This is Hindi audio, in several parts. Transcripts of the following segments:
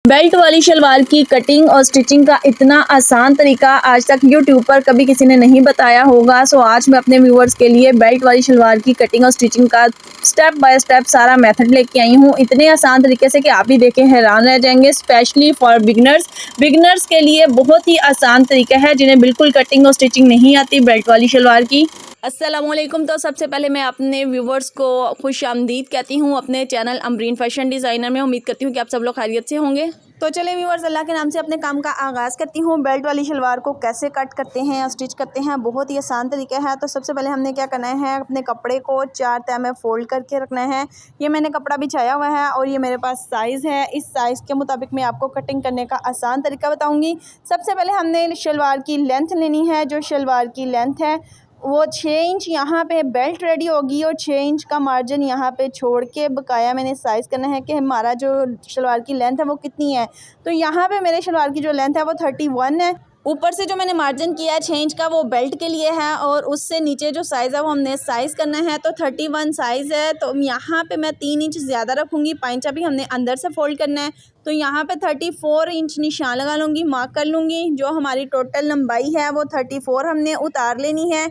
बेल्ट वाली शलवार की कटिंग और स्टिचिंग का इतना आसान तरीका आज तक यूट्यूब पर कभी किसी ने नहीं बताया होगा। सो आज मैं अपने व्यूअर्स के लिए बेल्ट वाली शलवार की कटिंग और स्टिचिंग का स्टेप बाय स्टेप सारा मेथड लेके आई हूँ, इतने आसान तरीके से कि आप भी देख के हैरान रह जाएंगे। स्पेशली फॉर बिगनर्स के लिए बहुत ही आसान तरीका है जिन्हें बिल्कुल कटिंग और स्टिचिंग नहीं आती बेल्ट वाली शलवार की। अस्सलामुअलैकुम। तो सबसे पहले मैं अपने व्यूवर्स को खुश आमदीद कहती हूँ अपने चैनल अमरीन फैशन डिज़ाइनर में। उम्मीद करती हूँ कि आप सब लोग खैरियत से होंगे। तो चलिए व्यूवर्स, अल्लाह के नाम से अपने काम का आगाज़ करती हूँ। बेल्ट वाली शलवार को कैसे कट करते हैं और स्टिच करते हैं, बहुत ही आसान तरीका है। तो सबसे पहले हमने क्या करना है, अपने कपड़े को 4 तह में फ़ोल्ड करके रखना है। ये मैंने कपड़ा बिछाया हुआ है और ये मेरे पास साइज़ है। इस साइज़ के मुताबिक मैं आपको कटिंग करने का आसान तरीका बताऊँगी। सबसे पहले हमने शलवार की लेंथ लेनी है। जो शलवार की लेंथ है वो 6 इंच यहाँ पे बेल्ट रेडी होगी और 6 इंच का मार्जिन यहाँ पे छोड़ के बकाया मैंने साइज़ करना है कि हमारा जो शलवार की लेंथ है वो कितनी है। तो यहाँ पे मेरे शलवार की जो लेंथ है वो 31 है। ऊपर से जो मैंने मार्जिन किया है 6 इंच का वो बेल्ट के लिए है और उससे नीचे जो साइज़ है वो हमने साइज़ करना है। तो 31 साइज़ है, तो यहाँ पे मैं 3 इंच ज़्यादा रखूँगी। पाइंचा भी हमने अंदर से फोल्ड करना है, तो यहाँ पे 34 इंच निशान लगा लूँगी, मार्क कर लूँगी। जो हमारी टोटल लंबाई है वो 34 हमने उतार लेनी है।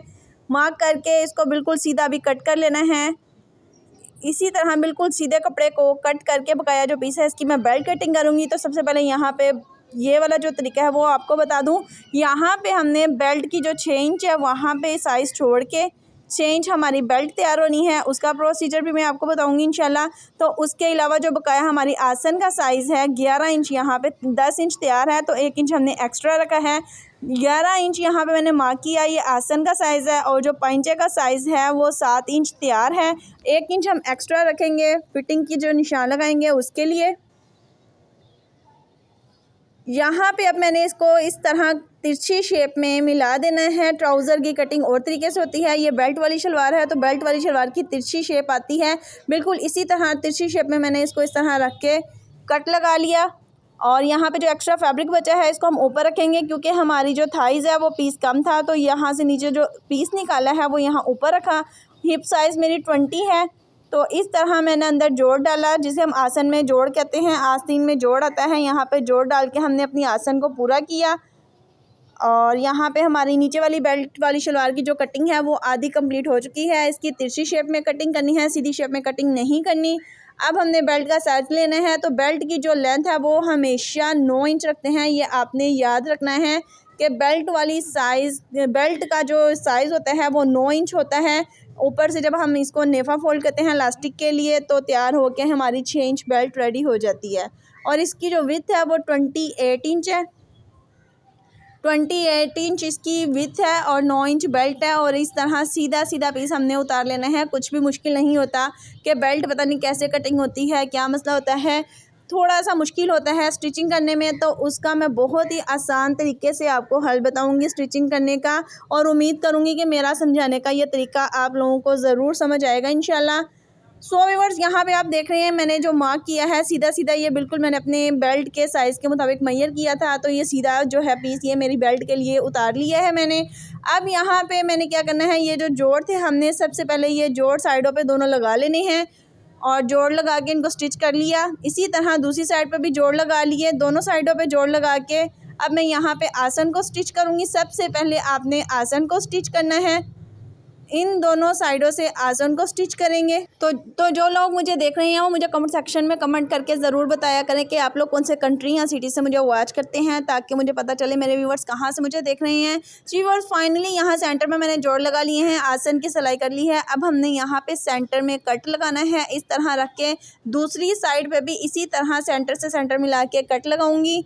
मार्क करके इसको बिल्कुल सीधा भी कट कर लेना है। इसी तरह बिल्कुल सीधे कपड़े को कट करके बकाया जो पीस है इसकी मैं बेल्ट कटिंग करूँगी। तो सबसे पहले यहाँ पे ये वाला जो तरीका है वो आपको बता दूँ। यहाँ पे हमने बेल्ट की जो 6 इंच है वहाँ पे साइज़ छोड़ के 6 इंच हमारी बेल्ट तैयार होनी है। उसका प्रोसीजर भी मैं आपको बताऊँगी इंशाल्लाह। तो उसके अलावा जो बकाया हमारी आसन का साइज़ है 11 इंच, यहाँ पे 10 इंच तैयार है तो 1 इंच हमने एक्स्ट्रा रखा है। 11 इंच यहाँ पे मैंने मार्क किया, ये आसन का साइज़ है। और जो पाइंचे का साइज़ है वो 7 इंच तैयार है। 1 इंच हम एक्स्ट्रा रखेंगे फिटिंग की जो निशान लगाएंगे उसके लिए। यहाँ पे अब मैंने इसको इस तरह तिरछी शेप में मिला देना है। ट्राउज़र की कटिंग और तरीके से होती है, ये बेल्ट वाली शलवार है तो बेल्ट वाली शलवार की तिरछी शेप आती है। बिल्कुल इसी तरह तिरछी शेप में मैंने इसको इस तरह रख के कट लगा लिया। और यहाँ पे जो एक्स्ट्रा फैब्रिक बचा है इसको हम ऊपर रखेंगे क्योंकि हमारी जो थाइज़ है वो पीस कम था, तो यहाँ से नीचे जो पीस निकाला है वो यहाँ ऊपर रखा। हिप साइज़ मेरी 20 है, तो इस तरह मैंने अंदर जोड़ डाला जिसे हम आसन में जोड़ कहते हैं। आस्तीन में जोड़ आता है, यहाँ पे जोड़ डाल के हमने अपनी आसन को पूरा किया। और यहाँ पे हमारी नीचे वाली बेल्ट वाली शलवार की जो कटिंग है वो आधी कंप्लीट हो चुकी है। इसकी तिरछी शेप में कटिंग करनी है, सीधी शेप में कटिंग नहीं करनी। अब हमने बेल्ट का साइज़ लेना है, तो बेल्ट की जो लेंथ है वो हमेशा 9 इंच रखते हैं। ये आपने याद रखना है कि बेल्ट वाली साइज़, बेल्ट का जो साइज़ होता है वो 9 इंच होता है। ऊपर से जब हम इसको नेफा फोल्ड करते हैं इलास्टिक के लिए तो तैयार होके हमारी 6 इंच बेल्ट रेडी हो जाती है। और इसकी जो विड्थ है वो 28 इंच है। 28 इंच इसकी विड्थ है और 9 इंच बेल्ट है। और इस तरह सीधा सीधा पीस हमने उतार लेना है। कुछ भी मुश्किल नहीं होता कि बेल्ट पता नहीं कैसे कटिंग होती है, क्या मसला होता है, थोड़ा सा मुश्किल होता है स्टिचिंग करने में। तो उसका मैं बहुत ही आसान तरीके से आपको हल बताऊंगी स्टिचिंग करने का, और उम्मीद करूंगी कि मेरा समझाने का ये तरीका आप लोगों को ज़रूर समझ आएगा इंशाल्लाह। सो व्यूअर्स, यहाँ पे आप देख रहे हैं मैंने जो मार्क किया है सीधा सीधा, ये बिल्कुल मैंने अपने बेल्ट के साइज़ के मुताबिक मैयर किया था। तो ये सीधा जो है पीस ये मेरी बेल्ट के लिए उतार लिया है मैंने। अब यहाँ पे मैंने क्या करना है, ये जो जोड़ थे हमने सबसे पहले ये जोड़ साइडों पे दोनों लगा लेने हैं और जोड़ लगा के इनको स्टिच कर लिया। इसी तरह दूसरी साइड पर भी जोड़ लगा लिए, दोनों साइडों पर जोड़ लगा के अब मैं यहाँ पे आसन को स्टिच करूँगी। सबसे पहले आपने आसन को स्टिच करना है, इन दोनों साइडों से आसन को स्टिच करेंगे। तो जो लोग मुझे देख रहे हैं वो मुझे कमेंट सेक्शन में कमेंट करके ज़रूर बताया करें कि आप लोग कौन से कंट्री या सिटी से मुझे वॉच करते हैं, ताकि मुझे पता चले मेरे व्यूवर्स कहाँ से मुझे देख रहे हैं। व्यूवर्स, फाइनली यहाँ सेंटर में मैंने जोड़ लगा लिए हैं, आसन की सिलाई कर ली है। अब हमने यहाँ पे सेंटर में कट लगाना है इस तरह रख के। दूसरी साइड पर भी इसी तरह सेंटर से सेंटर मिला के कट लगाऊंगी।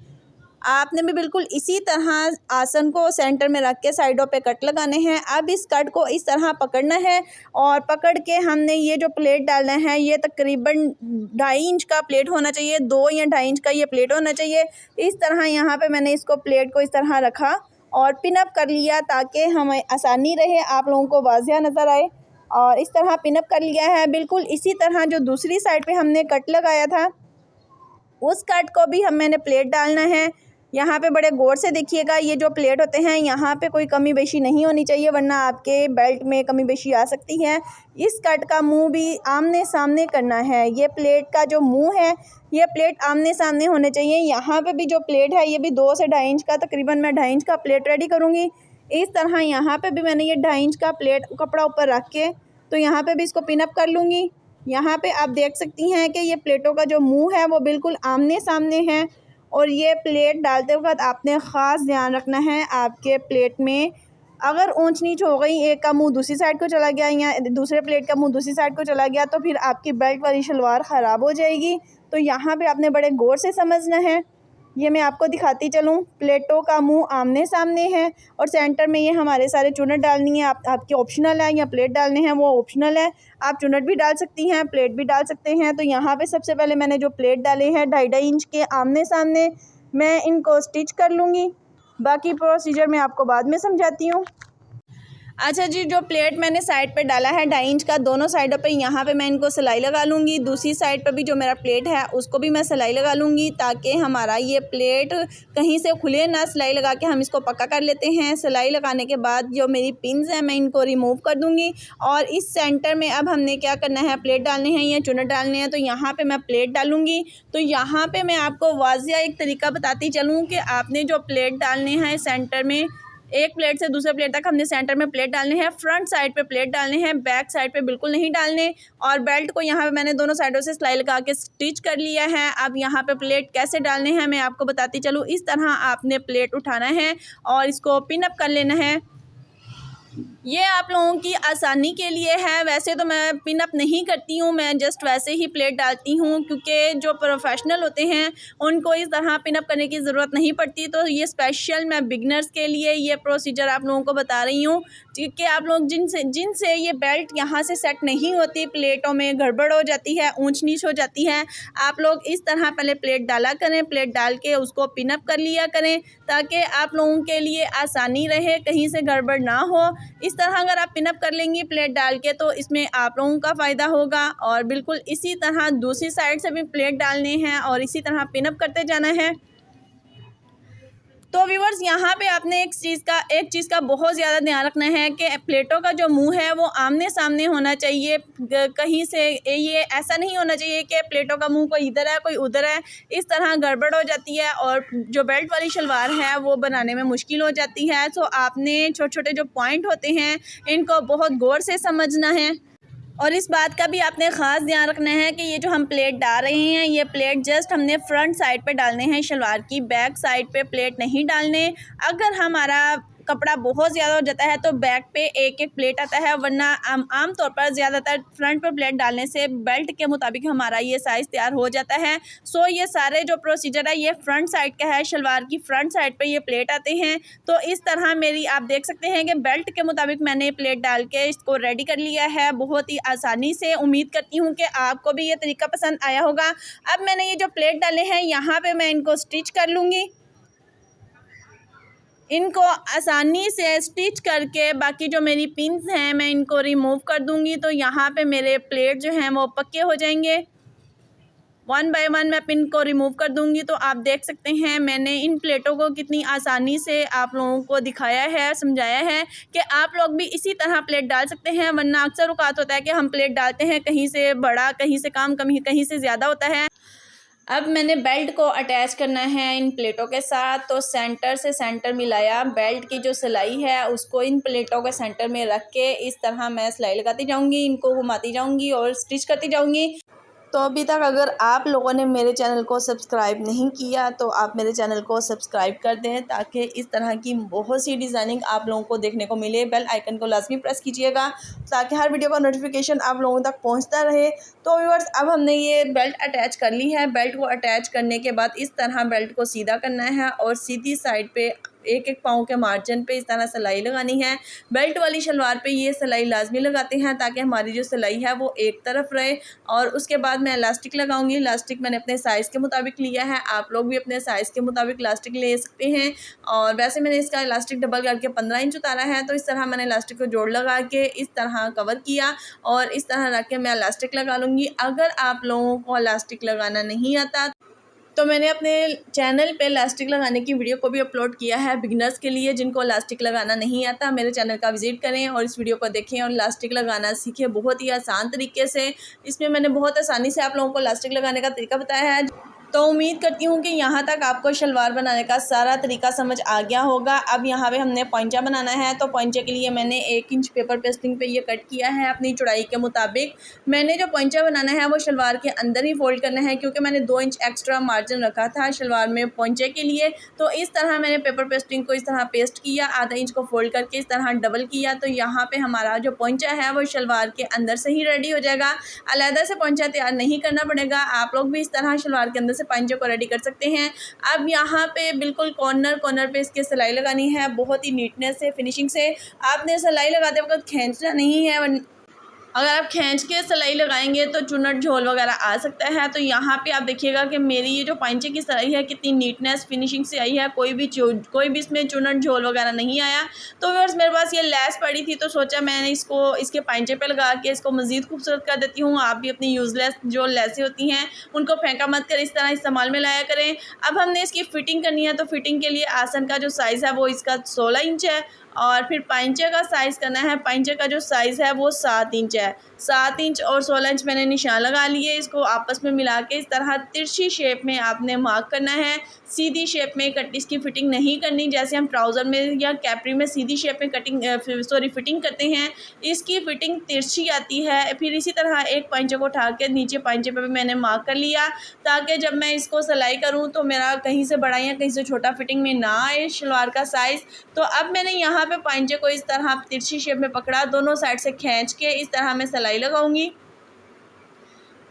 आपने भी बिल्कुल इसी तरह आसन को सेंटर में रख के साइडों पे कट लगाने हैं। अब इस कट को इस तरह पकड़ना है और पकड़ के हमने ये जो प्लेट डालना है ये तकरीबन 2.5 इंच का प्लेट होना चाहिए, 2 या 2.5 इंच का ये प्लेट होना चाहिए। इस तरह यहाँ पे मैंने इसको प्लेट को इस तरह रखा और पिनअप कर लिया ताकि हमें आसानी रहे, आप लोगों को वाज़िया नज़र आए। और इस तरह पिनअप कर लिया है। बिल्कुल इसी तरह जो दूसरी साइड पर हमने कट लगाया था उस कट को भी मैंने प्लेट डालना है। यहाँ पे बड़े गौर से देखिएगा, ये जो प्लेट होते हैं यहाँ पे कोई कमी बेशी नहीं होनी चाहिए, वरना आपके बेल्ट में कमी बेशी आ सकती है। इस कट का मुंह भी आमने सामने करना है। ये प्लेट का जो मुंह है ये प्लेट आमने सामने होने चाहिए। यहाँ पे भी जो प्लेट है ये भी 2 से 2.5 इंच का, तकरीबन मैं 2.5 इंच का प्लेट रेडी करूँगी। इस तरह यहाँ पे भी मैंने ये 2.5 इंच का प्लेट कपड़ा ऊपर रख के तो यहाँ पे भी इसको पिन अप कर लूँगी। यहाँ पे आप देख सकती हैं कि ये प्लेटों का जो मुंह है वो बिल्कुल आमने सामने है। और ये प्लेट डालते वक्त आपने ख़ास ध्यान रखना है, आपके प्लेट में अगर ऊंच नीच हो गई, एक का मुंह दूसरी साइड को चला गया या दूसरे प्लेट का मुंह दूसरी साइड को चला गया, तो फिर आपकी बेल्ट वाली शलवार ख़राब हो जाएगी। तो यहाँ पे आपने बड़े गौर से समझना है। ये मैं आपको दिखाती चलूँ, प्लेटों का मुंह आमने सामने है और सेंटर में ये हमारे सारे चुनट डालनी है। आपके ऑप्शनल है, या प्लेट डालने हैं वो ऑप्शनल है। आप चुनट भी डाल सकती हैं, प्लेट भी डाल सकते हैं। तो यहाँ पे सबसे पहले मैंने जो प्लेट डाले हैं 2.5 इंच के आमने सामने, मैं इनको स्टिच कर लूँगी। बाकी प्रोसीजर मैं आपको बाद में समझाती हूँ। अच्छा जी, जो प्लेट मैंने साइड पे डाला है 2.5 इंच का, दोनों साइडों पे यहाँ पे मैं इनको सिलाई लगा लूँगी। दूसरी साइड पर भी जो मेरा प्लेट है उसको भी मैं सिलाई लगा लूँगी, ताकि हमारा ये प्लेट कहीं से खुले ना। सिलाई लगा के हम इसको पक्का कर लेते हैं। सिलाई लगाने के बाद जो मेरी पिन्स हैं मैं इनको रिमूव कर दूँगी। और इस सेंटर में अब हमने क्या करना है, प्लेट डालने हैं या चुनट डालने हैं। तो यहाँ पर मैं प्लेट डालूँगी। तो यहाँ पर मैं आपको वाज़िया एक तरीका बताती चलूँ कि आपने जो प्लेट डालने हैं सेंटर में, एक प्लेट से दूसरे प्लेट तक हमने सेंटर में प्लेट डालने हैं। फ्रंट साइड पे प्लेट डालने हैं, बैक साइड पे बिल्कुल नहीं डालने। और बेल्ट को यहाँ पे मैंने दोनों साइडों से सिलाई लगा के स्टिच कर लिया है। अब यहाँ पे प्लेट कैसे डालने हैं मैं आपको बताती चलूँ। इस तरह आपने प्लेट उठाना है और इसको पिन अप कर लेना है। ये आप लोगों की आसानी के लिए है, वैसे तो मैं पिन अप नहीं करती हूँ, मैं जस्ट वैसे ही प्लेट डालती हूँ, क्योंकि जो प्रोफेशनल होते हैं उनको इस तरह पिन अप करने की ज़रूरत नहीं पड़ती। तो ये स्पेशल मैं बिगनर्स के लिए ये प्रोसीजर आप लोगों को बता रही हूँ, क्योंकि आप लोग जिनसे ये बेल्ट यहाँ से सेट नहीं होती, प्लेटों में गड़बड़ हो जाती है, ऊंच नीच हो जाती है, आप लोग इस तरह पहले प्लेट डाला करें। प्लेट डाल के उसको पिन अप कर लिया करें, ताकि आप लोगों के लिए आसानी रहे, कहीं से गड़बड़ ना हो। इस तरह अगर आप पिन अप कर लेंगी प्लेट डाल के तो इसमें आप लोगों का फ़ायदा होगा। और बिल्कुल इसी तरह दूसरी साइड से भी प्लेट डालने हैं और इसी तरह पिन अप करते जाना है। तो व्यूअर्स, यहाँ पे आपने एक चीज़ का बहुत ज़्यादा ध्यान रखना है कि प्लेटों का जो मुंह है वो आमने सामने होना चाहिए। कहीं से ये ऐसा नहीं होना चाहिए कि प्लेटों का मुंह कोई इधर है कोई उधर है, इस तरह गड़बड़ हो जाती है और जो बेल्ट वाली शलवार है वो बनाने में मुश्किल हो जाती है। तो आपने छोटे छोटे जो पॉइंट होते हैं इनको बहुत गौर से समझना है। और इस बात का भी आपने ख़ास ध्यान रखना है कि ये जो हम प्लेट डाल रहे हैं ये प्लेट जस्ट हमने फ्रंट साइड पे डालने हैं शलवार की, बैक साइड पे प्लेट नहीं डालने। अगर हमारा कपड़ा बहुत ज़्यादा हो जाता है तो बैक पे एक एक प्लेट आता है, वरना आम तौर पर ज़्यादातर फ्रंट पे प्लेट डालने से बेल्ट के मुताबिक हमारा ये साइज़ तैयार हो जाता है। सो ये सारे जो प्रोसीजर है ये फ्रंट साइड का है, शलवार की फ्रंट साइड पे ये प्लेट आते हैं। तो इस तरह मेरी आप देख सकते हैं कि बेल्ट के मुताबिक मैंने प्लेट डाल के इसको रेडी कर लिया है बहुत ही आसानी से। उम्मीद करती हूँ कि आपको भी ये तरीका पसंद आया होगा। अब मैंने ये जो प्लेट डाले हैं यहाँ पर मैं इनको स्टिच कर लूँगी। इनको आसानी से स्टिच करके बाकी जो मेरी पिन्स हैं मैं इनको रिमूव कर दूंगी। तो यहाँ पे मेरे प्लेट जो हैं वो पक्के हो जाएंगे। 1 बाय 1 मैं पिन को रिमूव कर दूंगी। तो आप देख सकते हैं मैंने इन प्लेटों को कितनी आसानी से आप लोगों को दिखाया है, समझाया है कि आप लोग भी इसी तरह प्लेट डाल सकते हैं। वरना अक्सर औकात होता है कि हम प्लेट डालते हैं कहीं से बड़ा, कहीं से कम, कहीं से ज़्यादा होता है। अब मैंने बेल्ट को अटैच करना है इन प्लेटों के साथ। तो सेंटर से सेंटर मिलाया, बेल्ट की जो सिलाई है उसको इन प्लेटों के सेंटर में रख के इस तरह मैं सिलाई लगाती जाऊंगी, इनको घुमाती जाऊंगी और स्टिच करती जाऊंगी। तो अभी तक अगर आप लोगों ने मेरे चैनल को सब्सक्राइब नहीं किया तो आप मेरे चैनल को सब्सक्राइब कर दें, ताकि इस तरह की बहुत सी डिज़ाइनिंग आप लोगों को देखने को मिले। बेल आइकन को लाजमी प्रेस कीजिएगा ताकि हर वीडियो का नोटिफिकेशन आप लोगों तक पहुंचता रहे। तो व्यूअर्स, अब हमने ये बेल्ट अटैच कर ली है। बेल्ट को अटैच करने के बाद इस तरह बेल्ट को सीधा करना है और सीधी साइड पे एक एक पाँव के मार्जिन पे इस तरह सिलाई लगानी है। बेल्ट वाली शलवार पे ये सिलाई लाजमी लगाते हैं ताकि हमारी जो सिलाई है वो एक तरफ रहे। और उसके बाद मैं इलास्टिक लगाऊंगी। इलास्टिक मैंने अपने साइज़ के मुताबिक लिया है, आप लोग भी अपने साइज़ के मुताबिक इलास्टिक ले सकते हैं। और वैसे मैंने इसका इलास्टिक डबल करके 15 इंच उतारा है। तो इस तरह मैंने इलास्टिक को जोड़ लगा के इस तरह कवर किया और इस तरह रख के मैं इलास्टिक लगा लूँगी। अगर आप लोगों को इलास्टिक लगाना नहीं आता तो मैंने अपने चैनल पे इलास्टिक लगाने की वीडियो को भी अपलोड किया है बिगिनर्स के लिए। जिनको इलास्टिक लगाना नहीं आता मेरे चैनल का विजिट करें और इस वीडियो को देखें और इलास्टिक लगाना सीखें बहुत ही आसान तरीके से। इसमें मैंने बहुत आसानी से आप लोगों को इलास्टिक लगाने का तरीका बताया है। तो उम्मीद करती हूँ कि यहाँ तक आपको शलवार बनाने का सारा तरीका समझ आ गया होगा। अब यहाँ पे हमने पोंचा बनाना है, तो पोंचे के लिए मैंने 1 इंच पेपर पेस्टिंग पे ये कट किया है अपनी चौड़ाई के मुताबिक। मैंने जो पोंचा बनाना है वो शलवार के अंदर ही फोल्ड करना है, क्योंकि मैंने 2 इंच एक्स्ट्रा मार्जिन रखा था शलवार में पोंचे के लिए। तो इस तरह मैंने पेपर पेस्टिंग को इस तरह पेस्ट किया, आधा इंच को फोल्ड करके इस तरह डबल किया। तो यहाँ पे हमारा जो पोंचा है वो शलवार के अंदर से ही रेडी हो जाएगा, अलग से पोंचा तैयार नहीं करना पड़ेगा। आप लोग भी इस तरह शलवार के अंदर से पंचे को रेडी कर सकते हैं। अब यहाँ पे बिल्कुल कॉर्नर पे इसके सिलाई लगानी है, बहुत ही नीटनेस से, फिनिशिंग से। आपने सिलाई लगाते वक्त खींचना नहीं है, अगर आप खींच के सिलाई लगाएंगे तो चुनट झोल वगैरह आ सकता है। तो यहाँ पे आप देखिएगा कि मेरी ये जो पंचे की सिलाई है कितनी नीटनेस फिनिशिंग से आई है, कोई भी इसमें चुनट झोल वगैरह नहीं आया। तो व्यूअर्स मेरे पास ये लेस पड़ी थी, तो सोचा मैंने इसको इसके पंचे पे लगा के इसको मज़ीद खूबसूरत कर देती हूँ। आप भी अपनी यूज़लेस जो लेसें होती हैं उनको फेंका मत कर, इस तरह इस्तेमाल में लाया करें। अब हमने इसकी फ़िटिंग करनी है, तो फिटिंग के लिए आसन का जो साइज़ है वो इसका 16 इंच है, और फिर पंचे का साइज़ करना है। पंचे का जो साइज़ है वो 7 इंच है। 7 इंच और 16 इंच मैंने निशान लगा लिए। इसको आपस में मिला के इस तरह तिरछी शेप में आपने मार्क करना है। सीधी शेप में इसकी फ़िटिंग नहीं करनी, जैसे हम ट्राउज़र में या कैपरी में सीधी शेप में फ़िटिंग करते हैं। इसकी फ़िटिंग तिरछी आती है। फिर इसी तरह एक पंचे को उठा के नीचे पंचे पे भी मैंने मार्क कर लिया, ताकि जब मैं इसको सिलाई करूँ तो मेरा कहीं से बड़ा या कहीं से छोटा फ़िटिंग में ना आए शलवार का साइज़। तो अब मैंने यहाँ पे पंचे को इस तरह तिरछी शेप में पकड़ा, दोनों साइड से खींच के इस तरह मैं सिलाई लगाऊंगी।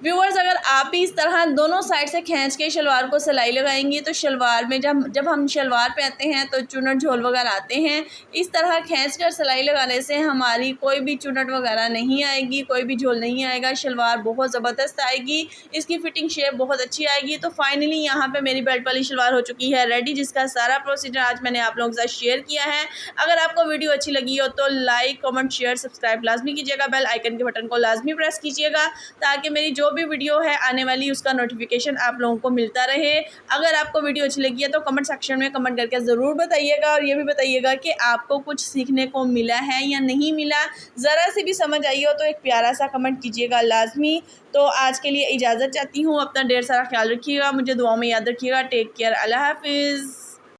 व्यूअर्स अगर आप भी इस तरह दोनों साइड से खींच के शलवार को सिलाई लगाएंगी तो शलवार में जब हम शलवार पहनते हैं तो चुनट झोल वगैरह आते हैं। इस तरह खींच कर सिलाई लगाने से हमारी कोई भी चुनट वगैरह नहीं आएगी, कोई भी झोल नहीं आएगा, शलवार बहुत ज़बरदस्त आएगी, इसकी फ़िटिंग शेप बहुत अच्छी आएगी। तो फाइनली यहाँ पे मेरी बेल्ट वाली शलवार हो चुकी है रेडी, जिसका सारा प्रोसीजर आज मैंने आप लोगों के साथ शेयर किया है। अगर आपको वीडियो अच्छी लगी हो तो लाइक, कमेंट, शेयर, सब्सक्राइब लाजमी कीजिएगा। बेल आइकन के बटन को लाजमी प्रेस कीजिएगा, ताकि मेरी जो भी वीडियो है आने वाली उसका नोटिफिकेशन आप लोगों को मिलता रहे। अगर आपको वीडियो अच्छी लगी है तो कमेंट सेक्शन में कमेंट करके ज़रूर बताइएगा, और ये भी बताइएगा कि आपको कुछ सीखने को मिला है या नहीं मिला। ज़रा सी भी समझ आई हो तो एक प्यारा सा कमेंट कीजिएगा लाजमी। तो आज के लिए इजाज़त चाहती हूँ, अपना ढेर सारा ख्याल रखिएगा, मुझे दुआ में याद रखिएगा। टेक केयर, अल्लाह हाफिज़।